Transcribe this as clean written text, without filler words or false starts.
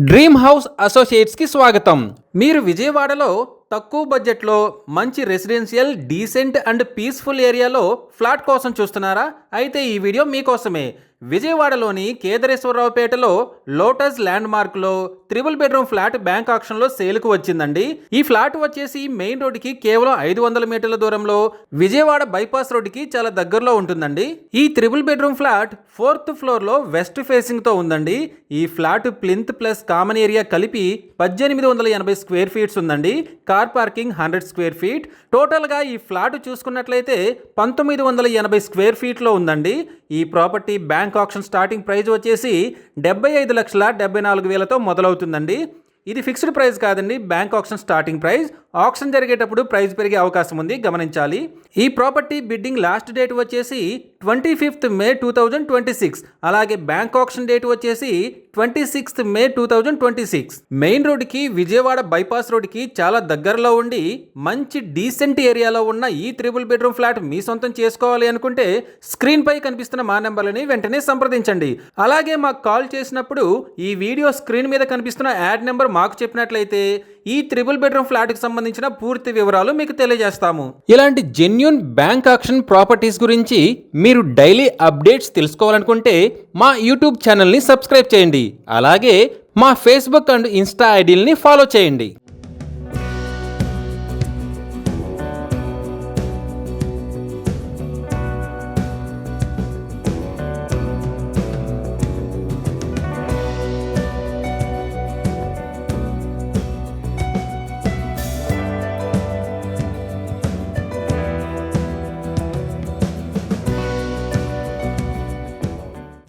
Dream house అసోసియేట్స్కి స్వాగతం. మీరు విజయవాడలో తక్కువ బడ్జెట్లో మంచి రెసిడెన్షియల్ డీసెంట్ అండ్ పీస్ఫుల్ ఏరియాలో ఫ్లాట్ కోసం చూస్తున్నారా? అయితే ఈ వీడియో మీకోసమే. విజయవాడలోని కేదరేశ్వరరావుపేటలో లోటస్ ల్యాండ్ మార్క్లో 3 బెడ్రూమ్ ఫ్లాట్ బ్యాంక్ ఆక్షన్లో సేల్కు వచ్చిందండి. ఈ ఫ్లాట్ వచ్చేసి మెయిన్ రోడ్డుకి కేవలం 500 మీటర్ల దూరంలో, విజయవాడ బైపాస్ రోడ్డుకి చాలా దగ్గరలో ఉంటుందండి. ఈ 3 బెడ్రూమ్ ఫ్లాట్ 4th ఫ్లోర్లో వెస్ట్ ఫేసింగ్తో ఉందండి. ఈ flat plinth plus common area కలిపి 1880 స్క్వేర్ ఫీట్స్ ఉందండి. Car parking 100 square feet. టోటల్గా ఈ ఫ్లాట్ చూసుకున్నట్లయితే 1980 స్క్వేర్ ఫీట్లో ఉందండి. ఈ property bank auction starting price వచ్చేసి 75,74,000తో మొదలవుతుందండి. ఇది ఫిక్స్డ్ ప్రైస్ కాదండి, bank auction starting price. Auction జరిగేటప్పుడు ప్రైస్ పెరిగే అవకాశం ఉంది, గమనించాలి. ఈ ప్రాపర్టీ బిడ్డింగ్ లాస్ట్ డేట్ వచ్చేసి 25th మే 2026. అలాగే బ్యాంక్ ఆక్షన్ డేట్ వచ్చేసి 26th మే 2026. మెయిన్ రోడ్డుకి విజయవాడ బైపాస్ రోడ్డుకి చాలా దగ్గరలో ఉండి మంచి డీసెంట్ ఏరియాలో ఉన్న ఈ 3 బెడ్రూమ్ ఫ్లాట్ మీ సొంతం చేసుకోవాలి అనుకుంటే స్క్రీన్ పై కనిపిస్తున్న మా నెంబర్లని వెంటనే సంప్రదించండి. అలాగే మాకు కాల్ చేసినప్పుడు ఈ వీడియో స్క్రీన్ మీద కనిపిస్తున్న యాడ్ నెంబర్ మాకు చెప్పినట్లయితే ఈ 3 బెడ్రూమ్ ఫ్లాట్కి సంబంధించిన పూర్తి వివరాలు మీకు తెలియజేస్తాము. ఇలాంటి జెన్యూన్ బ్యాంక్ ఆక్షన్ ప్రాపర్టీస్ గురించి మీరు డైలీ అప్డేట్స్ తెలుసుకోవాలనుకుంటే మా యూట్యూబ్ ఛానల్ని సబ్స్క్రైబ్ చేయండి. అలాగే మా ఫేస్బుక్ అండ్ ఇన్స్టా ఐడీలని ఫాలో చేయండి.